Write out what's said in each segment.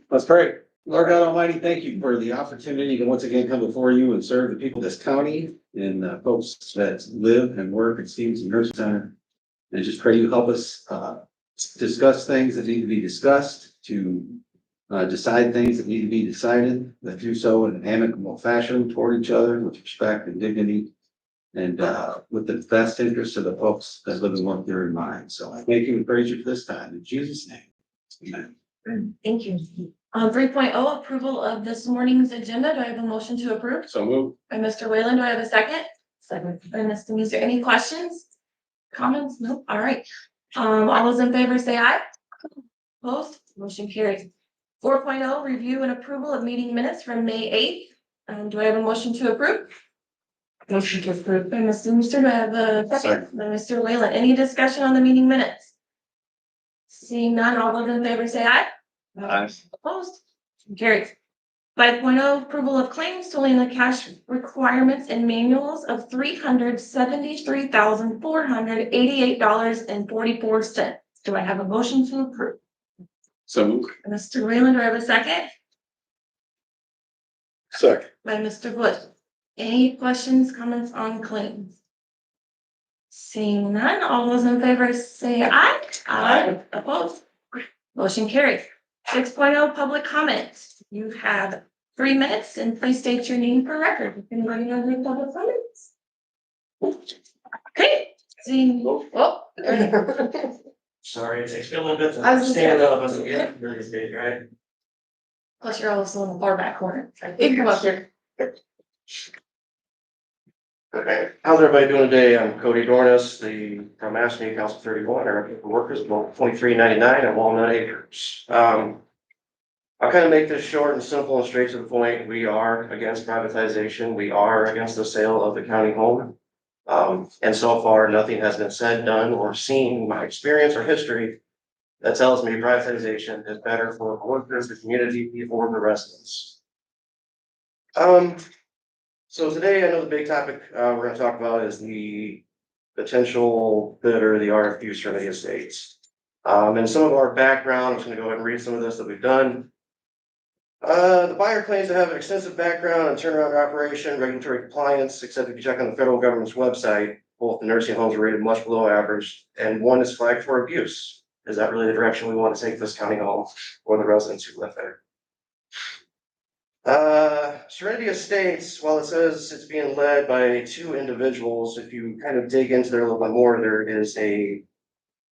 Let's pray. Lord God Almighty, thank you for the opportunity to once again come before you and serve the people of this county and folks that live and work at Stephenson Nursing Center. And just pray you help us discuss things that need to be discussed, to decide things that need to be decided, that do so in an amicable fashion toward each other with respect and dignity, and with the best interest of the folks that live and work there in mind. So I thank you and praise you for this time in Jesus' name. Amen. Thank you. 3.0 approval of this morning's agenda. Do I have a motion to approve? So move. By Mr. Whalen, do I have a second? Second. By Mr. Meeser. Any questions? Comments? No. All right. All those in favor say aye. Opposed? Motion carries. 4.0 review and approval of meeting minutes from May 8th. Do I have a motion to approve? Motion to approve. By Mr. Meeser, do I have a second? By Mr. Whalen. Any discussion on the meeting minutes? Seeing none, all those in favor say aye. Aye. Opposed? Carries. 5.0 approval of claims totaling the cash requirements and manuals of $373,488.44. Do I have a motion to approve? So move. Mr. Whalen, do I have a second? Second. By Mr. Wood. Any questions, comments on claims? Seeing none, all those in favor say aye. Aye. Opposed? Motion carries. 6.0 public comments. You have 3 minutes and please state your name for record. If anybody knows any public comments. Okay. Seeing. Oh. Sorry, it takes me a little bit I was to just stand saying. up as a kid, really big, right? Plus you're also in the far back corner. You can come up here. Okay, how's everybody doing today? I'm Cody Dornis, from Ashley Council 31, our workers about 2399 at Walnut Acres. I'll kind of make this short and simple and straight to the point. We are against privatization. We are against the sale of the county home. And so far, nothing has been said, done, or seen in my experience or history that tells me privatization is better for the workers, the community, or the residents. So today, I know the big topic we're going to talk about is the potential bidder, the RFQ Serenity Estates. And some of our background, I'm just going to go ahead and read some of this that we've done. The buyer claims to have an extensive background in turnaround operation, regulatory compliance, except if you check on the federal government's website, both the nursing homes are rated much below average, and one is flagged for abuse. Is that really the direction we want to take this county home or the residents who live there? Serenity Estates, while it says it's being led by 2 individuals, if you kind of dig into there a little bit more, there is a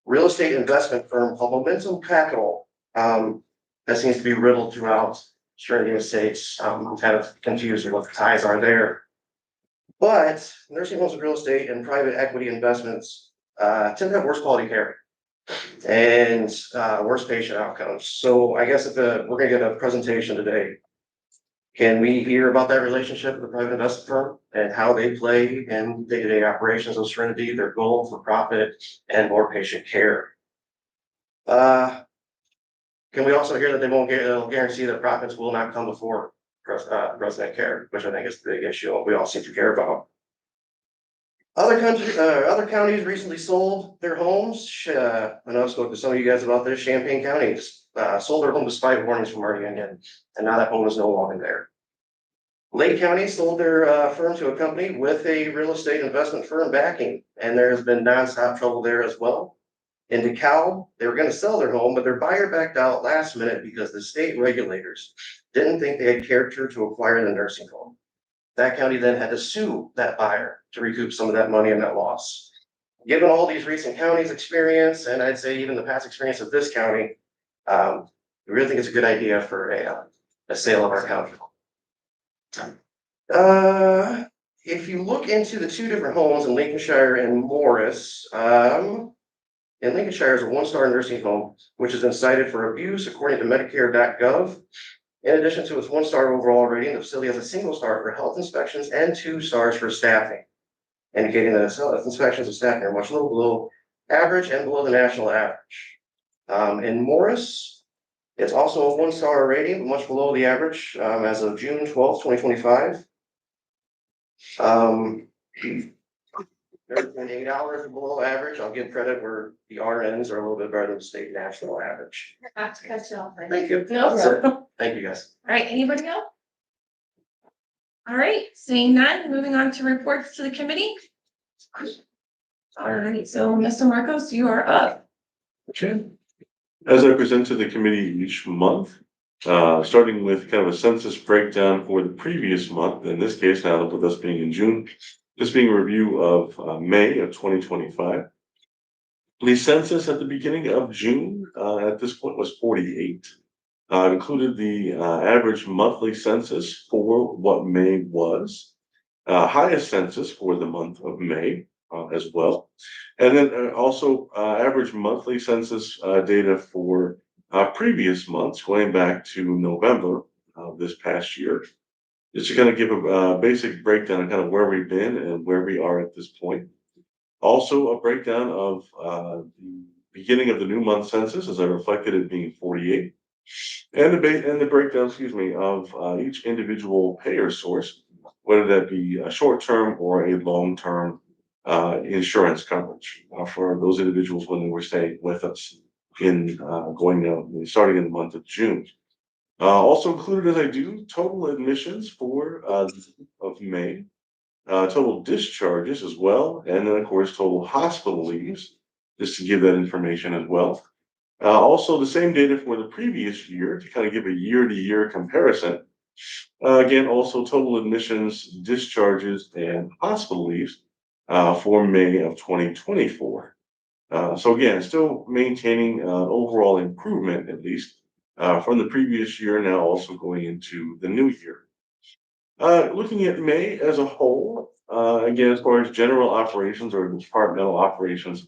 real estate investment firm called Momentum Capital that seems to be riddled throughout Serenity Estates. I'm kind of confused with what the ties are there. But nursing homes and real estate and private equity investments tend to have worse quality care and worse patient outcomes. So I guess if we're going to get a presentation today, can we hear about that relationship with the private investment firm and how they play in day-to-day operations of Serenity, their goal for profit and more patient care? Can we also hear that they'll guarantee that profits will not come before resident care, which I think is the big issue we all seem to care about. Other counties recently sold their homes. I know I've spoken to some of you guys about this. Champaign County sold their home despite warnings from our union, and now that home is no longer there. Lake County sold their firm to a company with a real estate investment firm backing, and there has been nonstop trouble there as well. In DeKalb, they were going to sell their home, but their buyer backed out last minute because the state regulators didn't think they had character to acquire the nursing home. That county then had to sue that buyer to recoup some of that money and that loss. Given all these recent counties' experience, and I'd say even the past experience of this county, we really think it's a good idea for a sale of our county. If you look into the 2 different homes in Lincolnshire and Morris, in Lincolnshire is a 1-star nursing home, which has been cited for abuse according to Medicare.gov. In addition to its 1-star overall rating, the facility has a single star for health inspections and 2 stars for staffing, indicating that its health inspections and staffing are much below average and below the national average. In Morris, it's also a 1-star rating, but much below the average as of June 12th, 2025. They're between $8 and below average. I'll give credit where the RNs are a little bit better than the state national average. Not to cut you off. Thank you. No, That's it. all Thank you, guys. right, anybody else? All right, seeing none, moving on to reports to the committee. All right, so Mr. Marcos, you are up. Okay. As I present to the committee each month, starting with kind of a census breakdown for the previous month, in this case, now with us being in June, this being a review of May of 2025. The census at the beginning of June, at this point was 48. Included the average monthly census for what May was, highest census for the month of May as well. And then also average monthly census data for previous months, going back to November of this past year. Just to kind of give a basic breakdown of kind of where we've been and where we are at this point. Also a breakdown of the beginning of the new month census, as I reflected it being 48. And the breakdown, excuse me, of each individual payer source, whether that be a short-term or a long-term insurance coverage for those individuals when they were staying with us in starting in the month of June. Also included as I do total admissions for of May, total discharges as well, and then of course total hospital leaves, just to give that information as well. Also the same data for the previous year to kind of give a year-to-year comparison. Again, also total admissions, discharges, and hospital leaves for May of 2024. So again, still maintaining overall improvement, at least from the previous year, now also going into the new year. Looking at May as a whole, again, as far as general operations or departmental operations,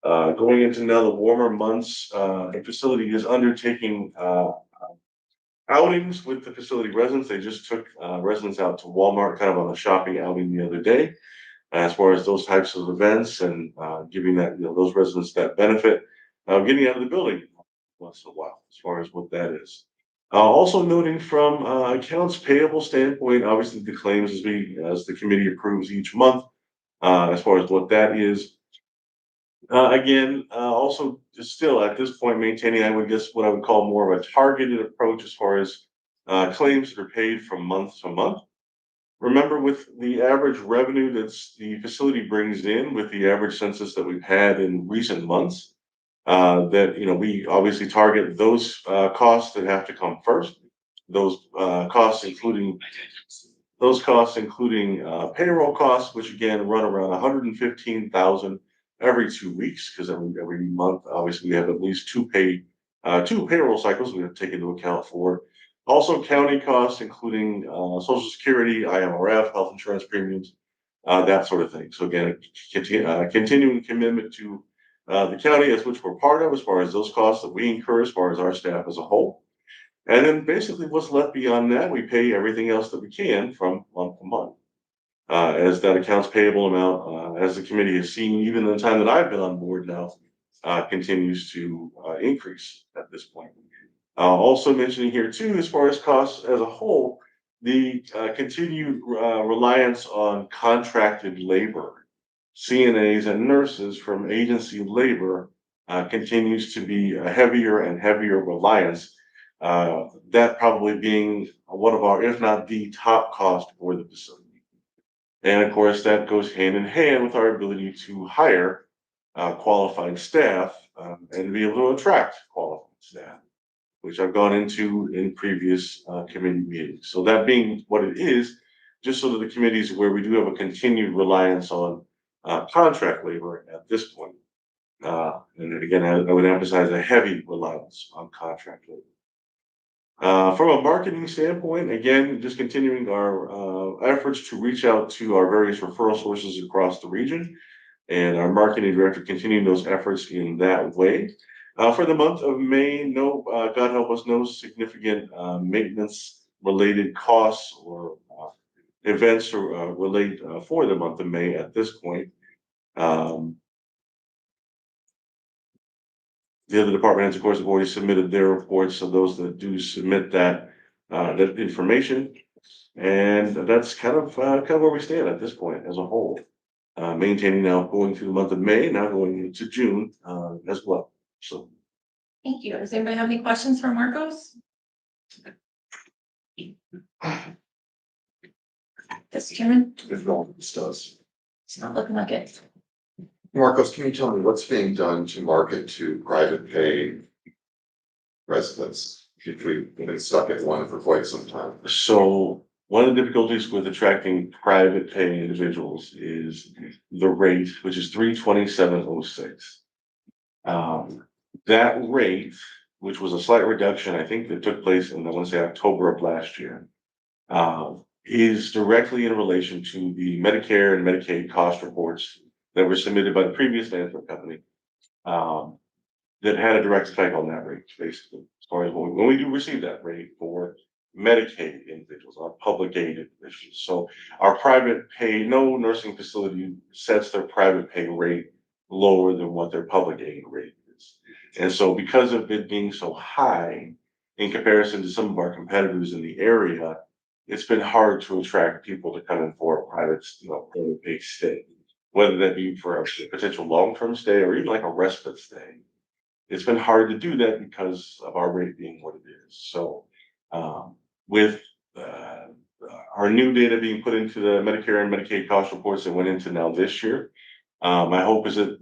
going into now the warmer months, the facility is undertaking outings with the facility residents. They just took residents out to Walmart kind of on a shopping outing the other day, as far as those types of events and giving that, those residents that benefit, getting out of the building once in a while, as far as what that is. Also noting from accounts payable standpoint, obviously the claims as the committee approves each month, as far as what that is. Again, also still at this point maintaining, I would guess what I would call more of a targeted approach as far as claims that are paid from month to month. Remember, with the average revenue that's the facility brings in with the average census that we've had in recent months, that we obviously target those costs that have to come first. Those costs including payroll costs, which again run around 115,000 every 2 weeks, because every month obviously we have at least two payroll cycles we have to take into account for. Also county costs, including Social Security, IMRF, health insurance premiums, that sort of thing. So again, continuing commitment to the county, as which we're part of, as far as those costs that we incur, as far as our staff as a whole. And then basically what's left beyond that, we pay everything else that we can from month to month. As that accounts payable amount, as the committee has seen, even in the time that I've been on board now, continues to increase at this point. Also mentioning here too, as far as costs as a whole, the continued reliance on contracted labor, CNAs and nurses from agency labor continues to be a heavier and heavier reliance. That probably being one of our, if not the top cost for the facility. And of course, that goes hand in hand with our ability to hire qualified staff and be able to attract qualified staff, which I've gone into in previous committee meetings. So that being what it is, just so that the committees where we do have a continued reliance on contract labor at this point. And again, I would emphasize a heavy reliance on contract labor. From a marketing standpoint, again, just continuing our efforts to reach out to our various referral sources across the region, and our marketing director continuing those efforts in that way. For the month of May, God help us, no significant maintenance related costs or events relate for the month of May at this point. The other department heads, of course, have already submitted their reports, so those that do submit that information, and that's kind of where we stand at this point as a whole. maintaining now going through the month of May, now going into June, as well. So. Thank you. Does anybody have any questions for Marcos? Yes, Chairman, If no one does. it's not looking like it. Marcos, can you tell me what's being done to market to private pay residents? If we've been stuck at one for quite some time. So one of the difficulties with attracting private pay individuals is the rate, which is $327.06. That rate, which was a slight reduction, I think that took place in, I want to say October of last year, is directly in relation to the Medicare and Medicaid cost reports that were submitted by the previous management company. That had a direct effect on that rate, basically. As far as when we do receive that rate for Medicaid individuals, our public aid individuals. So our private pay, no nursing facility sets their private pay rate lower than what their public aid rate is. And so because of it being so high in comparison to some of our competitors in the area, it's been hard to attract people to come in for a private, private pay stay, whether that be for a potential long-term stay or even like a respite stay. It's been hard to do that because of our rate being what it is. So with our new data being put into the Medicare and Medicaid cost reports that went into now this year, my hope is that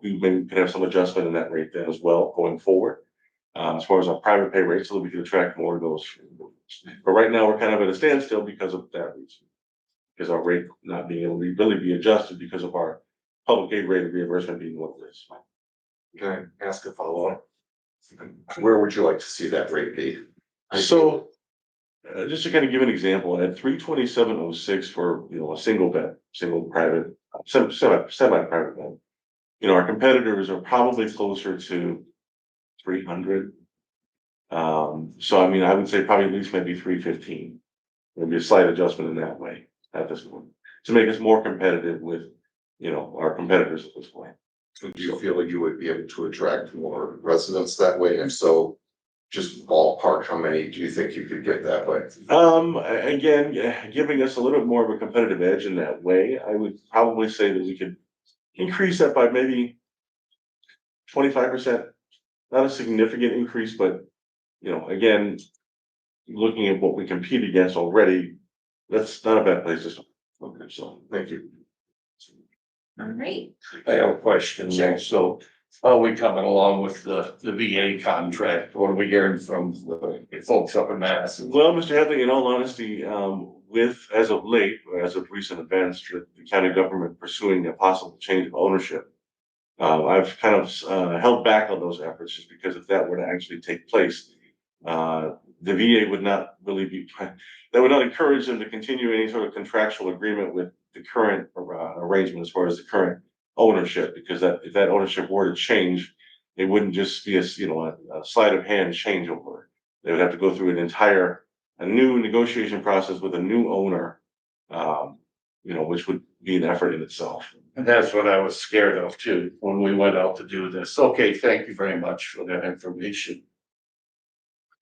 we maybe could have some adjustment in that rate then as well going forward, as far as our private pay rate, so that we can attract more of those. But right now we're kind of at a standstill because of that reason, because our rate not being able to really be adjusted because of our public aid rate of reimbursement being what it is. Can I ask a follow-up? Where would you like to see that rate be? So, just to kind of give an example, at $327.06 for a single bed, single private, semi-private bed, our competitors are probably closer to 300. So I mean, I would say probably at least maybe 315. Maybe a slight adjustment in that way at this point to make us more competitive with our competitors at this point. Do you feel like you would be able to attract more residents that way? And so just ballpark, how many do you think you could get that way? Again, giving us a little bit more of a competitive edge in that way, I would probably say that we could increase that by maybe 25%. Not a significant increase, but again, looking at what we compete against already, that's not a bad place to start. Okay, so Thank you. All right. I have a question there. So are we coming along with the VA contract? What are we hearing from the folks up in Madison? well, Mr. Hadley, in all honesty, with as of late, or as of recent events, with the county government pursuing a possible change of ownership, I've kind of held back on those efforts just because if that were to actually take place, the VA would not really be, that would not encourage them to continue any sort of contractual agreement with the current arrangement as far as the current ownership, because if that ownership were to change, it wouldn't just be a sleight of hand changeover. They would have to go through a new negotiation process with a new owner, which would be an effort in itself. And that's what I was scared of too, when we went out to do this. Okay, thank you very much for that information.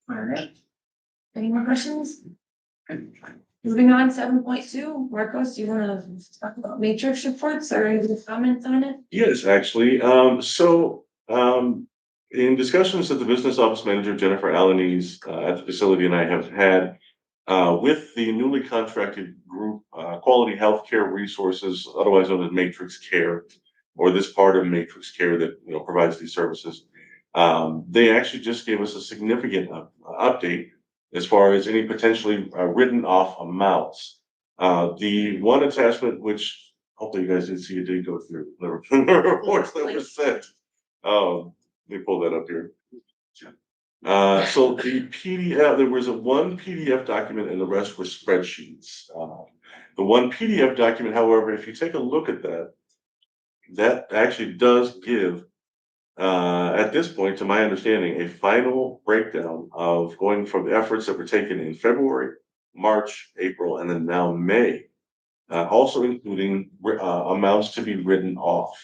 All right. Any more questions? Moving on, 7.2, Marcos, do you want to talk about matrix reports or any comments on it? Yes, actually. In discussions that the business office manager, Jennifer Alanis, at the facility and I have had with the newly contracted group, Quality Healthcare Resources, otherwise known as Matrix Care, or this part of Matrix Care that provides these services, they actually just gave us a significant update as far as any potentially written off amounts. The one attachment, which hopefully you guys did see, it did go through the reports that were sent. Let me pull that up here. So the PDF, there was one PDF document and the rest were spreadsheets. The one PDF document, however, if you take a look at that actually does give, at this point, to my understanding, a final breakdown of going from the efforts that were taken in February, March, April, and then now May, also including amounts to be written off.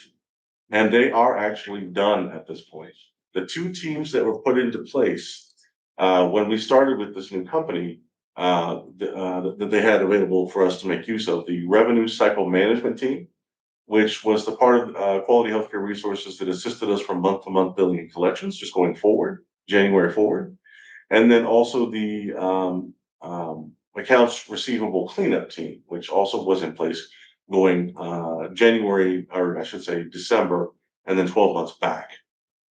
And they are actually done at this point. The two teams that were put into place when we started with this new company that they had available for us to make use of, the revenue cycle management team, which was the part of Quality Healthcare Resources that assisted us from month-to-month billing and collections, just going forward, January forward. And then also the accounts receivable cleanup team, which also was in place going January, or I should say December, and then 12 months back.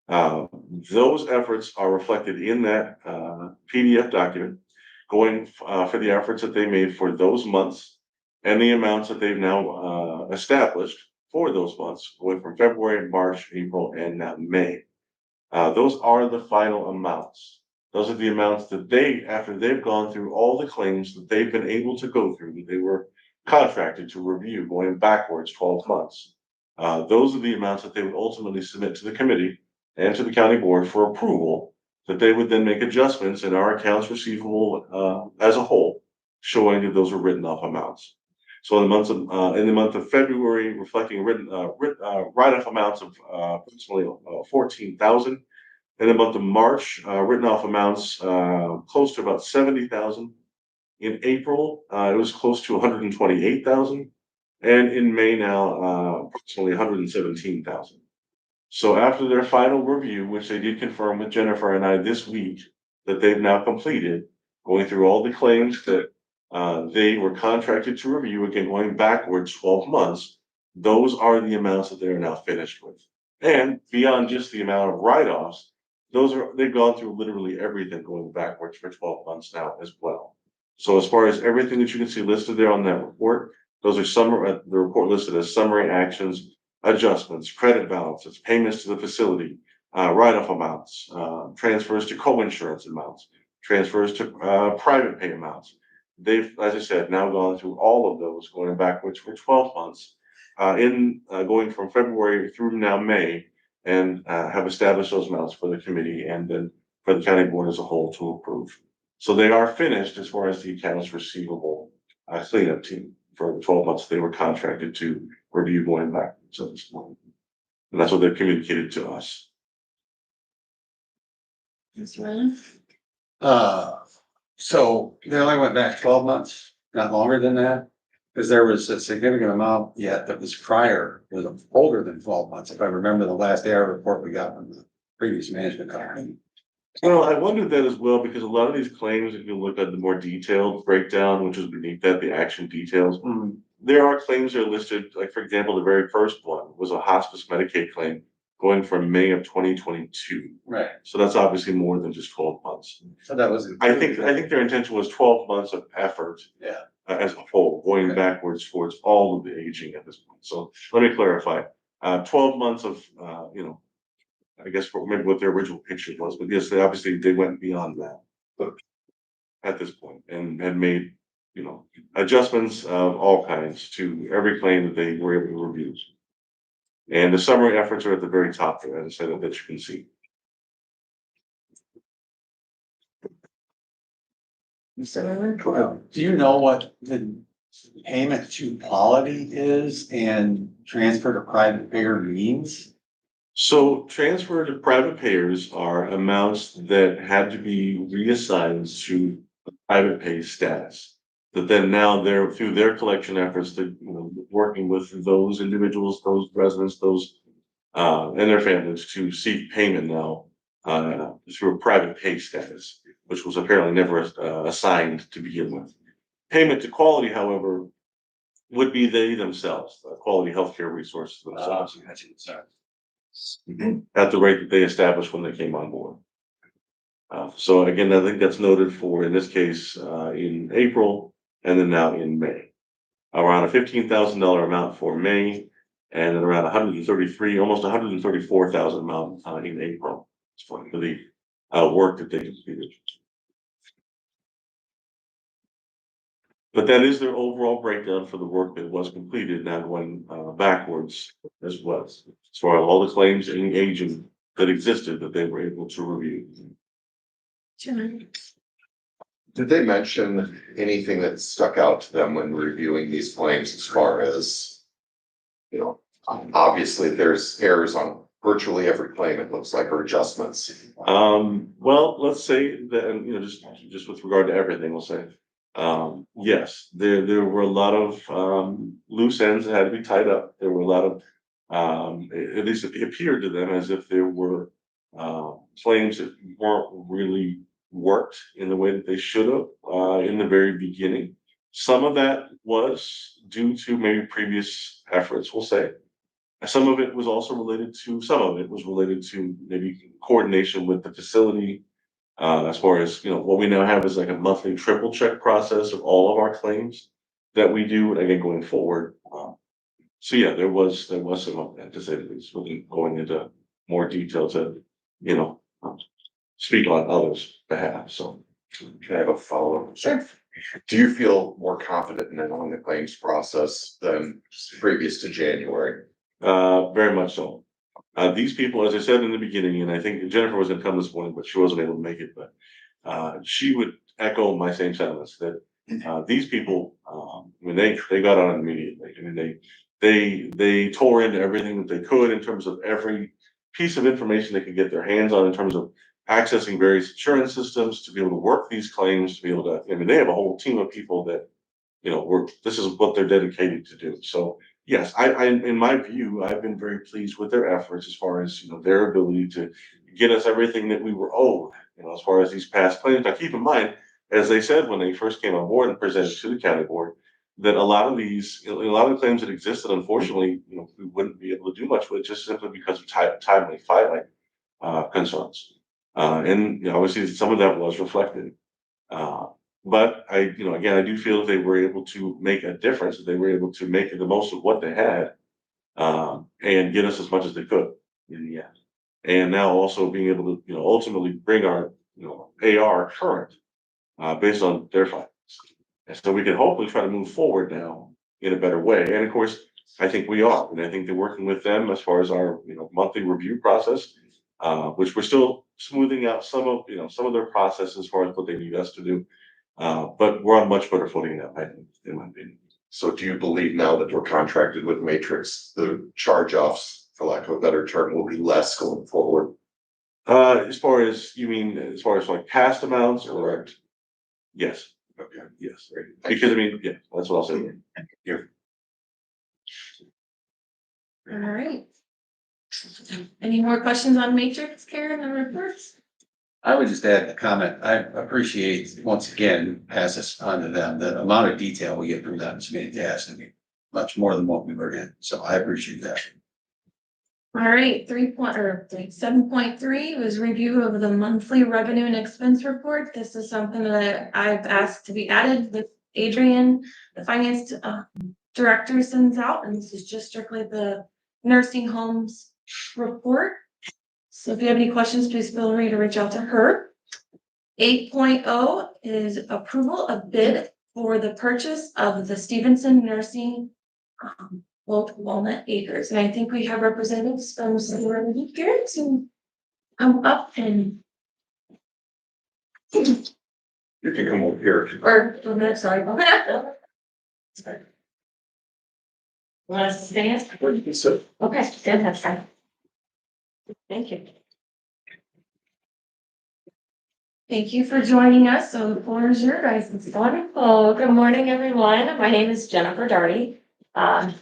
Those efforts are reflected in that PDF document, going for the efforts that they made for those months and the amounts that they've now established for those months, going from February, March, April, and now May. Those are the final amounts. Those are the amounts that they, after they've gone through all the claims that they've been able to go through, that they were contracted to review going backwards 12 months. Those are the amounts that they would ultimately submit to the committee and to the county board for approval, that they would then make adjustments in our accounts receivable as a whole, showing that those are written off amounts. So in the month of February, reflecting write-off amounts of approximately 14,000. In the month of March, written off amounts close to about 70,000. In April, it was close to 128,000, and in May now, approximately 117,000. So after their final review, which they did confirm with Jennifer and I this week, that they've now completed, going through all the claims that they were contracted to review, again going backwards 12 months, those are the amounts that they are now finished with. And beyond just the amount of write-offs, they've gone through literally everything going backwards for 12 months now as well. So as far as everything that you can see listed there on that report, those are the report listed as summary actions, adjustments, credit balances, payments to the facility, write-off amounts, transfers to co-insurance amounts, transfers to private pay amounts. They've, as I said, now gone through all of those going backwards for 12 months, going from February through now May, and have established those amounts for the committee and then for the county board as a whole to approve. So they are finished as far as the accounts receivable cleanup team for the 12 months they were contracted to review going back to this point. And that's what they've communicated to us. Mr. Ryan? So they only went back 12 months, not longer than that? Because there was a significant amount yet that was prior, was older than 12 months, if I remember the last AR report we got from the previous management company. Well, I wondered that as well, because a lot of these claims, if you look at the more detailed breakdown, which is beneath that, the action details, there are claims that are listed, like for example, the very first one was a hospice Medicaid claim going from May of 2022. Right. So that's obviously more than just 12 months. So that was. I think their intention was 12 months of effort. Yeah. As a whole, going backwards towards all of the aging at this point. So let me clarify, 12 months of, I guess maybe what their original picture was, but yes, they went beyond that. But at this point, and had made, adjustments of all kinds to every claim that they were able to review. And the summary efforts are at the very top there, as I said, that you can see. Do you know what the payment to quality is and transfer to private payer means? So transfer to private payers are amounts that had to be reassigned to private pay status. That then now they're through their collection efforts, that working with those individuals, those residents, those and their families to seek payment now through a private pay status, which was apparently never assigned to begin with. Payment to quality, however, would be they themselves, quality healthcare resources themselves, at the rate that they established when they came on board. So again, I think that's noted for, in this case, in April, and then now in May. Around a $15,000 amount for May, and then around 133, almost 134,000 amount in April for the work that they completed. But that is their overall breakdown for the work that was completed, now going backwards as well, as far as all the claims and aging that existed that they were able to review. Did they mention anything that stuck out to them when reviewing these claims as far as, obviously there's errors on virtually every claim, it looks like, or adjustments? Well, let's say that, just with regard to everything, we'll say, Yes, there were a lot of, loose ends that had to be tied up. There were a lot of, at least it appeared to them as if there were, claims that weren't really worked in the way that they should have, in the very beginning. Some of that was due to maybe previous efforts, we'll say. Some of it was also related to, some of it was related to maybe coordination with the facility. As far as, what we now have is like a monthly triple check process of all of our claims that we do, again, going forward. So yeah, there was some of that, to say the least, without going into more detail to, you know, speak on others' behalf, so. Can I have a follow-up? Sure. Do you feel more confident in knowing the claims process than previous to January? Very much so. These people, as I said in the beginning, and I think Jennifer was gonna come this morning, but she wasn't able to make it, but she would echo my same sentiments that these people, when they got on immediately. I mean, they tore into everything that they could in terms of every piece of information they could get their hands on in terms of accessing various insurance systems to be able to work these claims, to be able to, I mean, they have a whole team of people that, this is what they're dedicated to do. So yes, in my view, I've been very pleased with their efforts as far as, their ability to get us everything that we were owed, as far as these past claims. Now, keep in mind, as they said when they first came on board and presented to the county board, that a lot of the claims that existed, unfortunately, we wouldn't be able to do much with just simply because of timely filing concerns. And obviously some of that was reflected. But again, I do feel that they were able to make a difference, that they were able to make the most of what they had, and get us as much as they could in the end. And now also being able to, ultimately bring our, AR current, based on their findings. And so we can hopefully try to move forward now in a better way. And of course, I think we are, and I think they're working with them as far as our, monthly review process, which we're still smoothing out some of their process as far as what they need us to do. But we're on much better footing now, in my opinion. So do you believe now that we're contracted with Matrix, the charge-offs, for lack of a better term, will be less going forward? As far as, you mean, as far as like past amounts or? Correct. Yes, Okay. yes, because I mean, yeah, that's what I'll say. All right. Any more questions on Matrix, Karen, and reports? I would just add a comment. I appreciate, once again, pass this on to them, the amount of detail we get from them is fantastic. Much more than what we were in, so I appreciate that. All right, 7.3 was review of the monthly revenue and expense report. This is something that I've asked to be added with Adrian, the finance director, sends out, and this is just strictly the nursing homes report. So if you have any questions, please feel free to reach out to her. 8.0 is approval of bid for the purchase of the Stephenson Nursing Walnut Acres. And I think we have representatives from somewhere here to come up and. You can come over here. Or, sorry. Sorry. Want us to stand? Okay, stand that side. Thank you. Thank you for joining us. So the floor is your guys. Wonderful. Good morning, everyone. My name is Jennifer Darty. I'm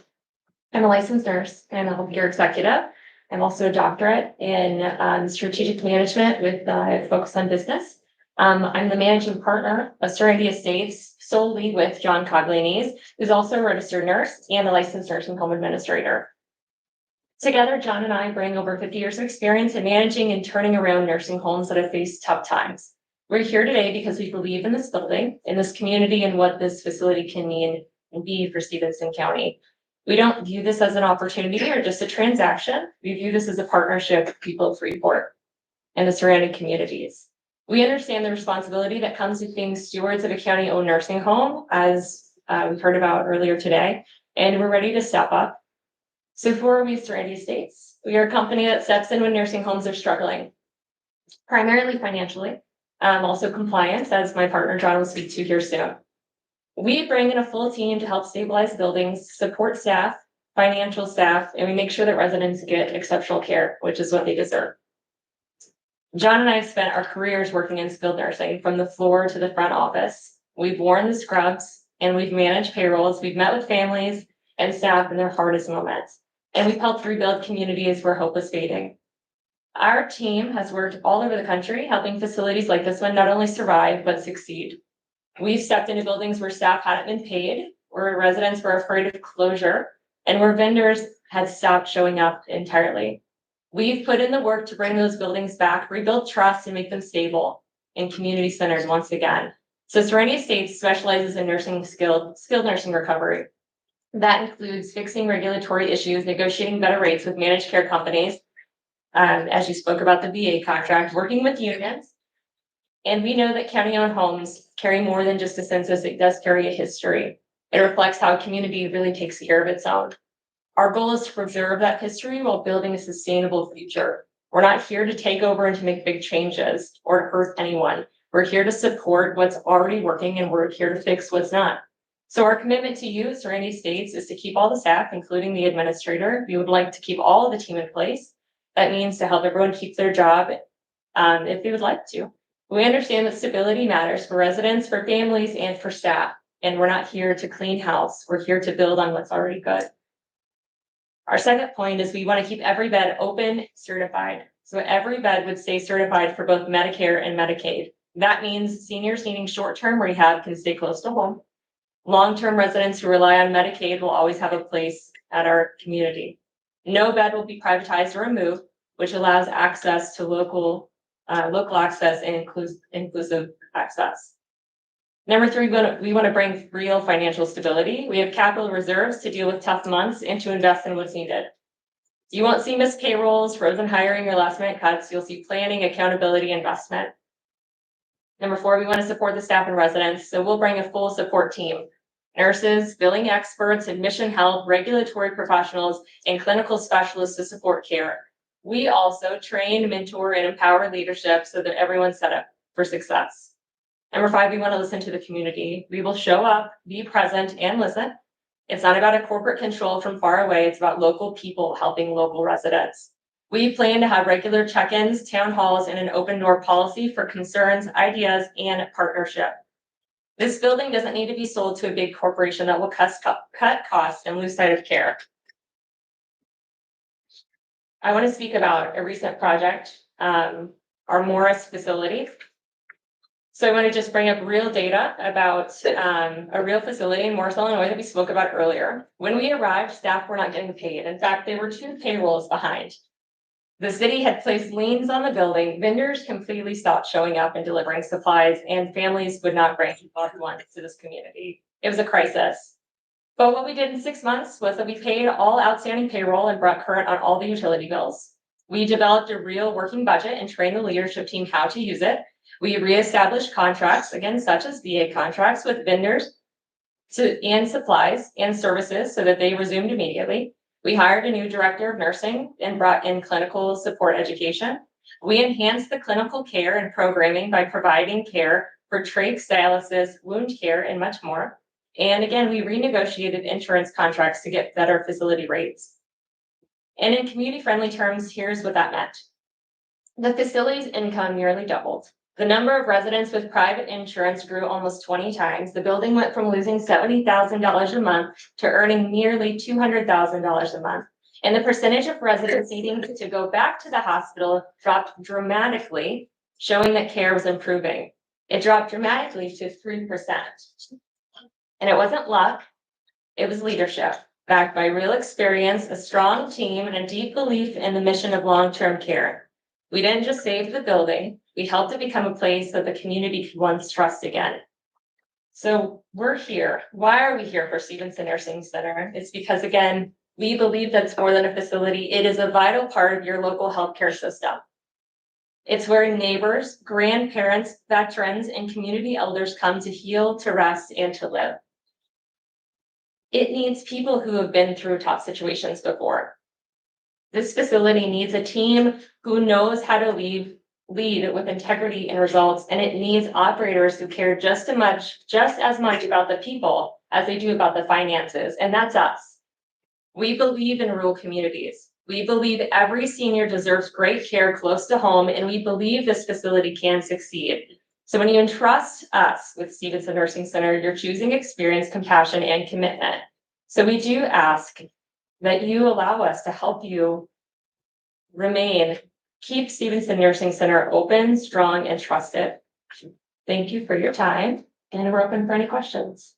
a licensed nurse and a healthcare executive. I'm also a doctorate in strategic management with a focus on business. I'm the managing partner of Serenity Estates solely with John Coglianese, who's also a registered nurse and a licensed nursing home administrator. Together, John and I bring over 50 years of experience in managing and turning around nursing homes that have faced tough times. We're here today because we believe in this building, in this community, and what this facility can mean and be for Stephenson County. We don't view this as an opportunity or just a transaction. We view this as a partnership with people of Freeport and the surrounding communities. We understand the responsibility that comes with being stewards of a county-owned nursing home, as we've heard about earlier today, and we're ready to step up. So who are we, Serenity Estates? We are a company that steps in when nursing homes are struggling, primarily financially, also compliance, as my partner John will speak to here soon. We bring in a full team to help stabilize buildings, support staff, financial staff, and we make sure that residents get exceptional care, which is what they deserve. John and I have spent our careers working in skilled nursing, from the floor to the front office. We've worn the scrubs and we've managed payrolls. We've met with families and staff in their hardest moments. And we've helped rebuild communities where hope was fading. Our team has worked all over the country, helping facilities like this one not only survive, but succeed. We've stepped into buildings where staff hadn't been paid, where residents were afraid of closure, and where vendors had stopped showing up entirely. We've put in the work to bring those buildings back, rebuild trust, and make them stable and community-centered once again. So Serenity Estates specializes in skilled nursing recovery. That includes fixing regulatory issues, negotiating better rates with managed care companies, as you spoke about the VA contract, working with unions. And we know that county-owned homes carry more than just a census, it does carry a history. It reflects how a community really takes care of its own. Our goal is to preserve that history while building a sustainable future. We're not here to take over and to make big changes or to hurt anyone. We're here to support what's already working, and we're here to fix what's not. So our commitment to you, Serenity Estates, is to keep all the staff, including the administrator. We would like to keep all of the team in place. That means to help everyone keep their job if they would like to. We understand that stability matters for residents, for families, and for staff. And we're not here to clean house. We're here to build on what's already good. Our second point is we want to keep every bed open, certified. So every bed would stay certified for both Medicare and Medicaid. That means seniors needing short-term rehab can stay close to home. Long-term residents who rely on Medicaid will always have a place at our community. No bed will be privatized or removed, which allows access to local access and inclusive access. Number three, we want to bring real financial stability. We have capital reserves to deal with tough months and to invest in what's needed. You won't see missed payrolls, frozen hiring, or last-minute cuts. You'll see planning, accountability, investment. Number four, we want to support the staff and residents, so we'll bring a full support team. Nurses, billing experts, admission help, regulatory professionals, and clinical specialists to support care. We also train, mentor, and empower leadership so that everyone's set up for success. Number five, we want to listen to the community. We will show up, be present, and listen. It's not about a corporate control from far away. It's about local people helping local residents. We plan to have regular check-ins, town halls, and an open door policy for concerns, ideas, and partnership. This building doesn't need to be sold to a big corporation that will cut costs and lose sight of care. I want to speak about a recent project, our Morris facility. So I want to just bring up real data about a real facility in Morris, Illinois that we spoke about earlier. When we arrived, staff were not getting paid. In fact, they were 2 payrolls behind. The city had placed liens on the building. Vendors completely stopped showing up and delivering supplies, and families would not bring loved ones to this community. It was a crisis. But what we did in 6 months was that we paid all outstanding payroll and brought current on all the utility bills. We developed a real working budget and trained the leadership team how to use it. We reestablished contracts, again, such as VA contracts with vendors and supplies and services so that they resumed immediately. We hired a new director of nursing and brought in clinical support education. We enhanced the clinical care and programming by providing care for trach, dialysis, wound care, and much more. And again, we renegotiated insurance contracts to get better facility rates. And in community-friendly terms, here's what that meant. The facility's income nearly doubled. The number of residents with private insurance grew almost 20 times. The building went from losing $70,000 a month to earning nearly $200,000 a month. And the percentage of residents needing to go back to the hospital dropped dramatically, showing that care was improving. It dropped dramatically to 3%. And it wasn't luck, it was leadership, backed by real experience, a strong team, and a deep belief in the mission of long-term care. We didn't just save the building, we helped it become a place that the community could once trust again. So we're here. Why are we here for Stephenson Nursing Center? It's because, again, we believe that it's more than a facility. It is a vital part of your local healthcare system. It's where neighbors, grandparents, veterans, and community elders come to heal, to rest, and to live. It needs people who have been through tough situations before. This facility needs a team who knows how to lead with integrity and results, and it needs operators who care just as much about the people as they do about the finances, and that's us. We believe in rural communities. We believe every senior deserves great care close to home, and we believe this facility can succeed. So when you entrust us with Stephenson Nursing Center, you're choosing experience, compassion, and commitment. So we do ask that you allow us to help you keep Stephenson Nursing Center open, strong, and trusted. Thank you for your time, and we're open for any questions.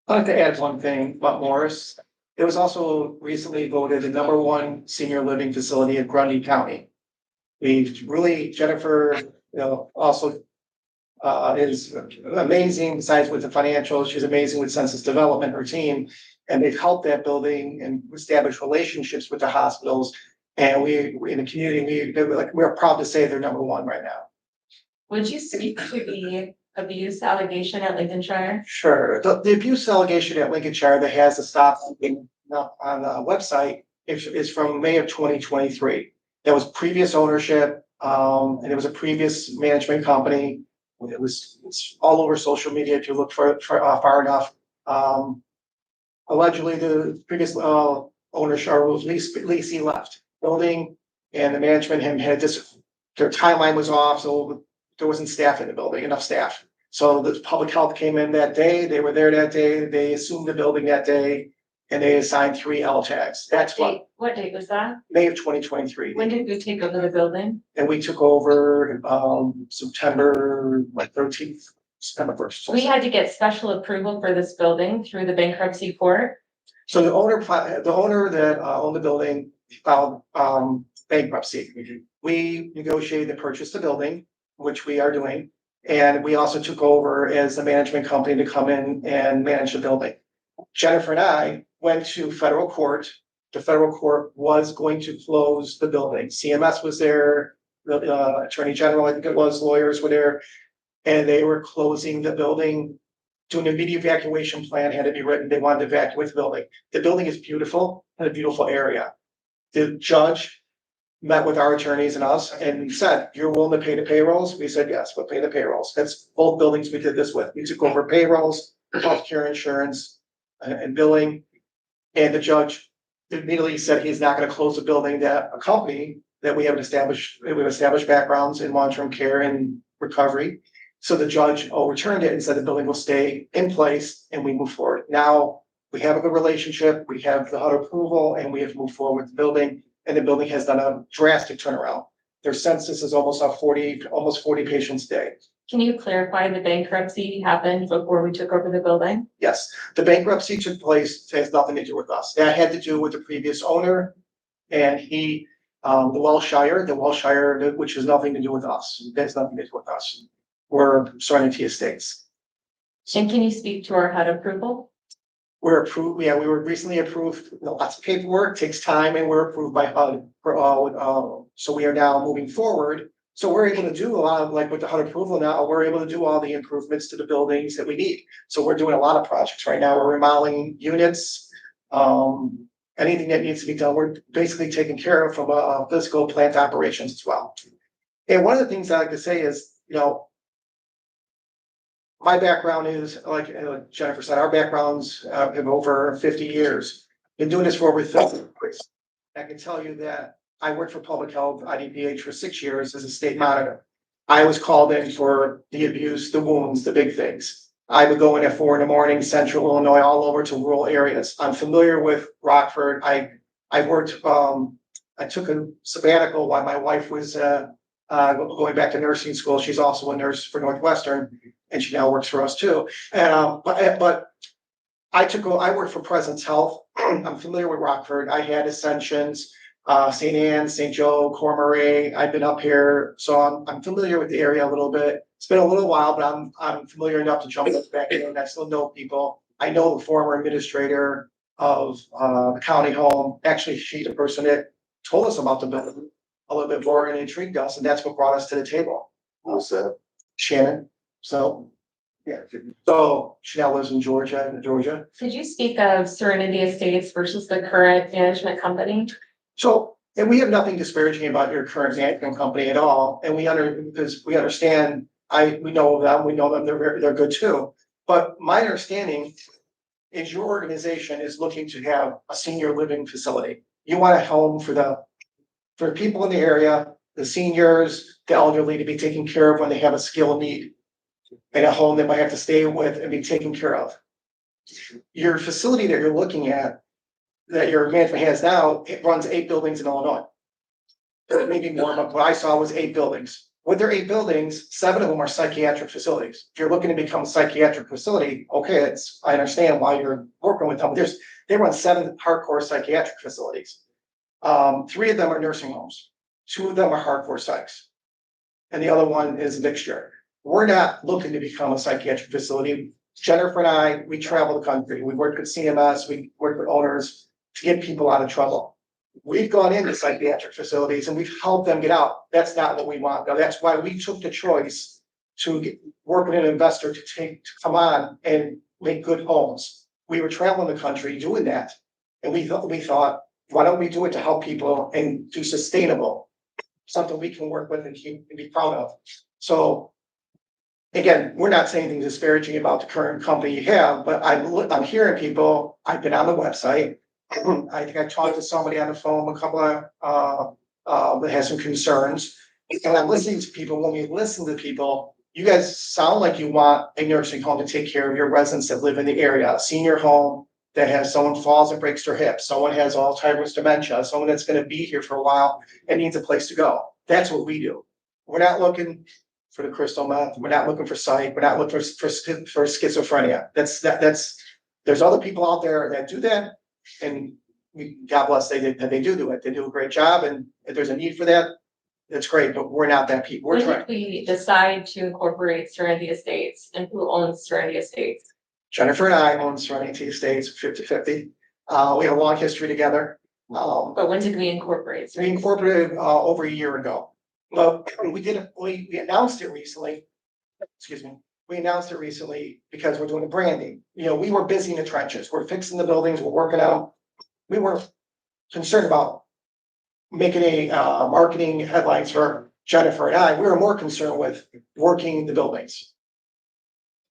I'd like to add one thing about Morris. It was also recently voted the #1 senior living facility in Grundy County. We've really, Jennifer, also is amazing besides with the financials. She's amazing with census development, her team. And they've helped that building and establish relationships with the hospitals. And we in the community, we're proud to say they're #1 right now. Would you speak to the abuse allegation at Lincolnshire? Sure. The abuse allegation at Lincolnshire that has the stop on the website is from May of 2023. That was previous ownership, and it was a previous management company. It's all over social media if you look for far enough. Allegedly, the previous ownership was Lacey left building, and the management had their timeline was off, so there wasn't staff in the building, enough staff. So the public health came in that day. They were there that day. They assumed the building that day, and they assigned 3 L tags. That's What date was that? May of 2023. When did we take over the building? And we took over September 13th, September 1st. We had to get special approval for this building through the bankruptcy court. So the owner that owned the building filed bankruptcy. We negotiated to purchase the building, which we are doing. And we also took over as the management company to come in and manage the building. Jennifer and I went to federal court. The federal court was going to close the building. CMS was there, the Attorney General, I think it was, lawyers were there, and they were closing the building. Doing an immediate evacuation plan had to be written. They wanted to evacuate the building. The building is beautiful and a beautiful area. The judge met with our attorneys and us and said, "You're willing to pay the payrolls?" We said, "Yes, we'll pay the payrolls." That's both buildings we did this with. We took over payrolls, healthcare insurance, and billing. And the judge immediately said he's not going to close the building that a company that we have established backgrounds in long-term care and recovery. So the judge overturned it and said the building will stay in place and we move forward. Now we have a good relationship, we have the HUD approval, and we have moved forward with the building. And the building has done a drastic turnaround. Their census is almost 40 patients a day. Can you clarify the bankruptcy happened before we took over the building? Yes, the bankruptcy took place, has nothing to do with us. That had to do with the previous owner. And the Welshire, which has nothing to do with us. That's nothing to do with us. We're Serenity Estates. And can you speak to our HUD approval? We're approved, yeah, we were recently approved, lots of paperwork, takes time, and we're approved by HUD for all, so we are now moving forward. So we're able to do a lot of, like with the HUD approval now, we're able to do all the improvements to the buildings that we need. So we're doing a lot of projects right now. We're remodeling units. Anything that needs to be done, we're basically taking care of from a physical plant operations as well. And one of the things I like to say is, my background is, like Jennifer said, our backgrounds have over 50 years. Been doing this for over 30 years. I can tell you that I worked for public health, IDPH, for 6 years as a state monitor. I was called in for the abuse, the wounds, the big things. I would go in at 4 a.m, central Illinois, all over to rural areas. I'm familiar with Rockford. I worked, I took a sabbatical while my wife was going back to nursing school. She's also a nurse for Northwestern, and she now works for us too. But I worked for Presence Health. I'm familiar with Rockford. I had Ascensions, St. Anne, St. Joe, Cormorant. I've been up here, so I'm familiar with the area a little bit. It's been a little while, but I'm familiar enough to jump back in. I still know people. I know the former administrator of the county home. Actually, she's the person that told us about the building a little bit more and intrigued us, and that's what brought us to the table. Also, Shannon. So, yeah. So she now lives in Georgia. Could you speak of Serenity Estates versus the current management company? So, and we have nothing disparaging about your current management company at all, and because we understand. We know them. They're good too. But my understanding is your organization is looking to have a senior living facility. You want a home for people in the area the seniors, the elderly to be taken care of when they have a skill need. In a home they might have to stay with and be taken care of. Your facility that you're looking at, that your management has now, it runs 8 buildings in Illinois. Maybe more, but what I saw was 8 buildings. With their 8 buildings, 7 of them are psychiatric facilities. If you're looking to become a psychiatric facility, okay, I understand why you're working with them. They run 7 hardcore psychiatric facilities. 3 of them are nursing homes. 2 of them are hardcore psychs. And the other one is a mixture. We're not looking to become a psychiatric facility. Jennifer and I, we travel the country. We work with CMS, we work with owners to get people out of trouble. We've gone into psychiatric facilities and we've helped them get out. That's not what we want. Now, that's why we took the choice to work with an investor to come on and make good homes. We were traveling the country doing that. And we thought, why don't we do it to help people and do sustainable, something we can work with and keep and be proud of. So again, we're not saying anything disparaging about the current company you have, but I'm hearing people, I've been on the website. I think I talked to somebody on the phone, a couple of that has some concerns. And I'm listening to people. When we listen to people, you guys sound like you want a nursing home to take care of your residents that live in the area, a senior home that has someone falls and breaks their hip, someone has Alzheimer's dementia, someone that's going to be here for a while and needs a place to go. That's what we do. We're not looking for the crystal meth. We're not looking for psych. We're not looking for schizophrenia. That's there's other people out there that do that. And God bless they do it. They do a great job. And if there's a need for that, that's great. But we're not that people. We're When trying. did we decide to incorporate Serenity Estates and who owns Serenity Estates? Jennifer and I own Serenity Estates 50-50. We have a long history together. But when did we incorporate? We incorporated over a year ago. But we announced it recently. Excuse me. We announced it recently because we're doing the branding. You know, we were busy in the trenches. We're fixing the buildings. We're working out. We weren't concerned about making a marketing headlines for Jennifer and I. We were more concerned with working the buildings.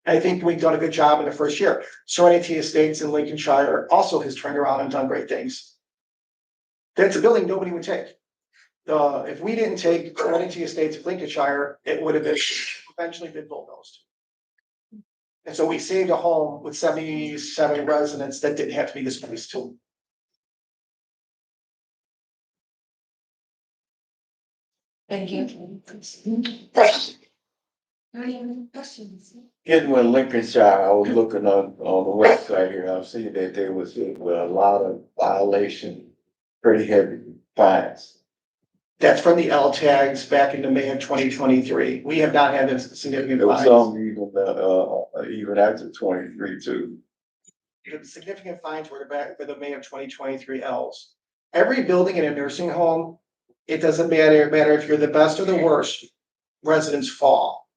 I think we've done a good job in the first year. Serenity Estates in Lincolnshire also has turned around and done great things. That's a building nobody would take. If we didn't take Serenity Estates of Lincolnshire, it would have been eventually been bulldozed. And so we saved a home with 77 residents that didn't have to be displaced too. Thank you. Any questions? Getting with Lincolnshire, I was looking on the website here, I've seen that there was hit with a lot of violation, pretty heavy fines. That's from the L tags back into May of 2023. We have not had a significant There was fines. some even after 23 too. The significant fines were back for the May of 2023 Ls. Every building in a nursing home, it doesn't matter if you're the best or the worst, residents fall.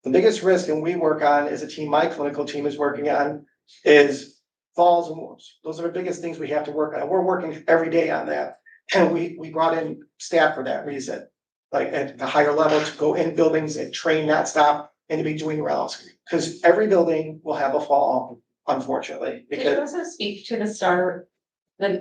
The biggest risk, and we work on as a team, my clinical team is working on, is falls and wounds. Those are the biggest things we have to work on. We're working every day on that. And we brought in staff for that reason, like at a higher level to go in buildings and train, not stop, and to be doing rounds. Because every building will have a fall, unfortunately, Could you because also speak to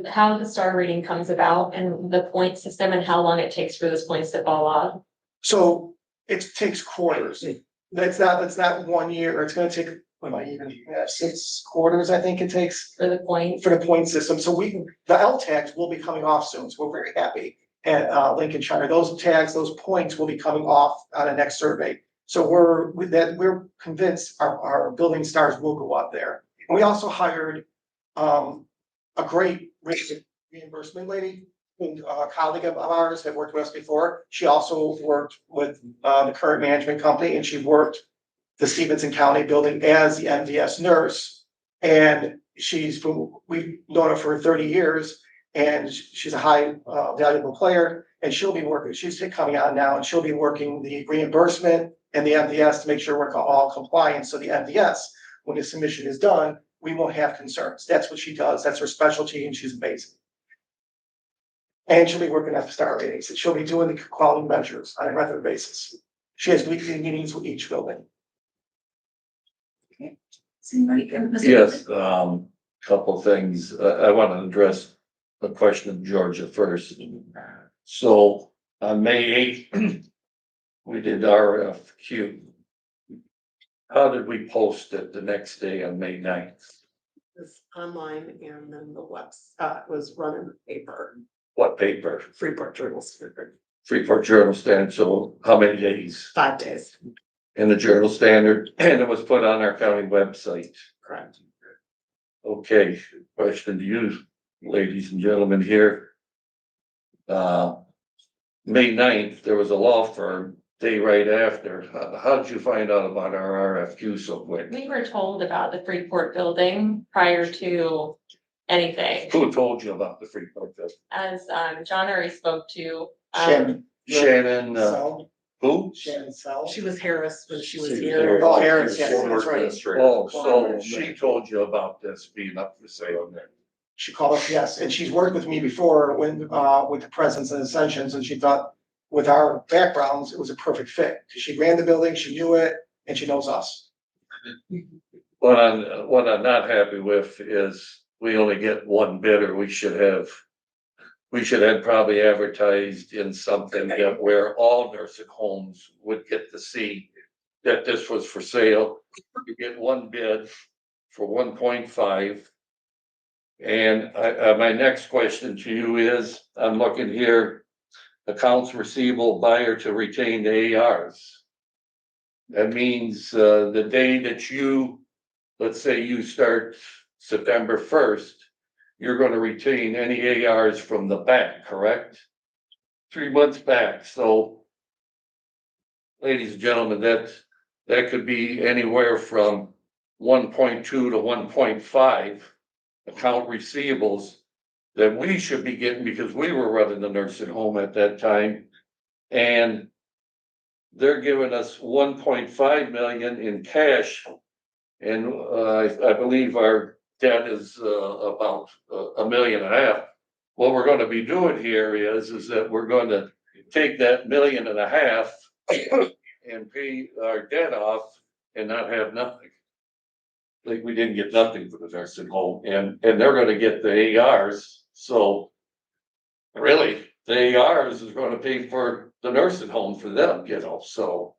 how the star rating comes about and the point system and how long it takes for those points to fall off? so it takes quarters. That's not 1 year, or it's gonna take, what am I even, 6 quarters, I think it takes. For the point? For the point system, so the L tags will be coming off soon, so we're very happy at Lincolnshire. Those tags, those points will be coming off on the next survey. So we're convinced our building stars will go up there. And we also hired a great reimbursement lady, a colleague of ours that worked with us before. She also worked with the current management company, and she worked the Stephenson County building as the MDS nurse. And we've known her for 30 years, and she's a high valuable player, and she's coming on now, and she'll be working the reimbursement and the MDS to make sure we're all compliant. So the MDS, when the submission is done, we won't have concerns. That's what she does. That's her specialty, and she's amazing. And she'll be working at the star ratings, and she'll be doing the quality measures on a regular basis. She has weekly meetings with each building. Yes, couple things. I want to address the question of Georgia first. So On May 8th, we did RFQ. How did we post it the next day on May 9th? Was online and then the was run in the paper, What paper? Freeport Journal, Freeport Journal Standard, so how many days? 5 days, In the Journal Standard, and it was put on our county website. correct? Okay, question to you, ladies and gentlemen here. May 9th, there was a law firm, day right after. How did you find out about our RFQ so quick? We were told about the Freeport building prior to anything, Who told you about the Freeport building? as John already spoke to. Shannon, So, who? Shannon Sell. She was Harris when she was She was here. Harris. Oh, Harris, yes, Former that's right. administrator. Oh, so she told you about this being up for sale then? She called us, yes, and she's worked with me before when, with the Presence and Ascensions, and she thought with our backgrounds, it was a perfect fit. She ran the building, she knew it, and she knows us. What I'm not happy with is we only get one bidder. We should have probably advertised in something that where all nursing homes would get to see that this was for sale. You get one bid for 1.5. And my next question to you is, I'm looking here, accounts receivable buyer to retain the ARs. That means, the day that let's say you start September 1st, you're gonna retain any ARs from the bank, correct? 3 months back, so. Ladies and gentlemen, that could be anywhere from 1.2 to 1.5 account receivables that we should be getting because we were running the nursing home at that time. And they're giving us 1.5 million in cash. And I believe our debt is about $1.5 million. What we're gonna be doing here is that we're gonna take that $1.5 million and pay our debt off and not have nothing. Like, we didn't get nothing for the nursing home, and they're gonna get the ARs, so. Really, the ARs is gonna pay for the nursing home for them, so.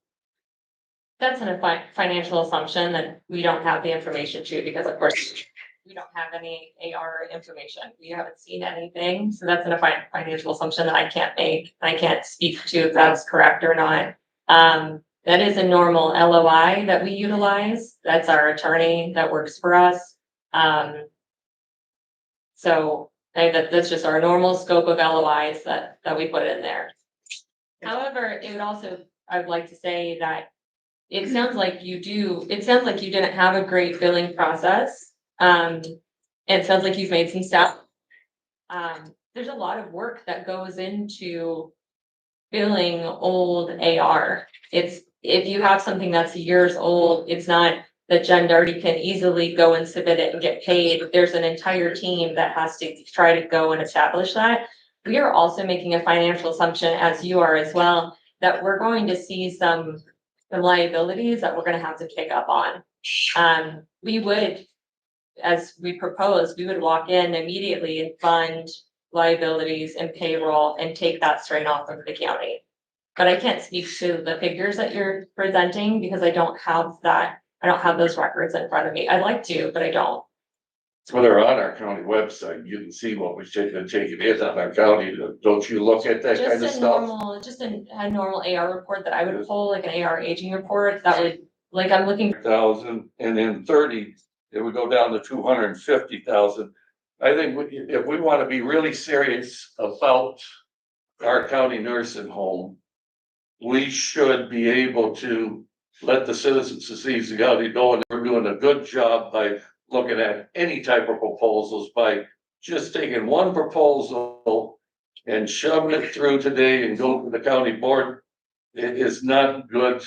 That's a financial assumption that we don't have the information to, because of course, we don't have any AR information. We haven't seen anything, so that's a financial assumption that I can't make. I can't speak to if that's correct or not. That is a normal LOI that we utilize. That's our attorney that works for us. So that's just our normal scope of LOIs that we put in there. However, it would also, I would like to say that it sounds like you didn't have a great billing process. It sounds like you've made some stuff. There's a lot of work that goes into billing old AR. If you have something that's years old, it's not that Jen Darty can easily go and submit it and get paid. There's an entire team that has to try to go and establish that. We are also making a financial assumption, as you are as well, that we're going to see some liabilities that we're gonna have to pick up on. We would, as we proposed, we would walk in immediately and fund liabilities and payroll and take that straight off of the county. But I can't speak to the figures that you're presenting because I don't have those records in front of me. I'd like to, but I don't. So they're on our county website, you can see what we've taken in on our county, don't you look at that kind of Just a normal AR report that I would pull, like an AR aging report, that would, like, I'm looking. 1,000, and then 30, it would go down to 250,000. I think if we want to be really serious about our county nursing home, we should be able to let the citizens of Stephenson County know that we're doing a good job by looking at any type of proposals, by just taking one proposal and shoving it through today and go to the county board. It is not good